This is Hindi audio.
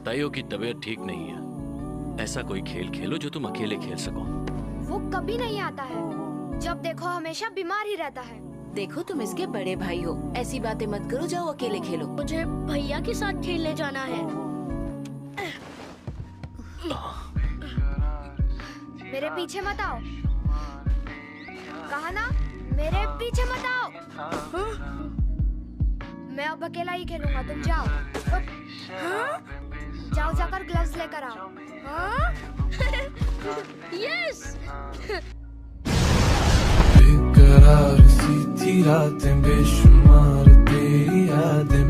ताइयो की तबीयत ठीक नहीं है। ऐसा कोई खेल खेलो जो तुम अकेले खेल सको। वो कभी नहीं आता है, जब देखो हमेशा बीमार ही रहता है। देखो तुम इसके बड़े भाई हो, ऐसी बातें मत करो, जाओ अकेले खेलो। मुझे भैया के साथ खेलने जाना है। मेरे पीछे मत आओ। कहा ना, मेरे पीछे मत आओ। मैं अब अकेला ही खेलूंगा, तुम जाओ। जाओ जाकर ग्लव्स लेकर आओ। यस। बेकरार सी थी रातें बेशुमार, तेरी यादें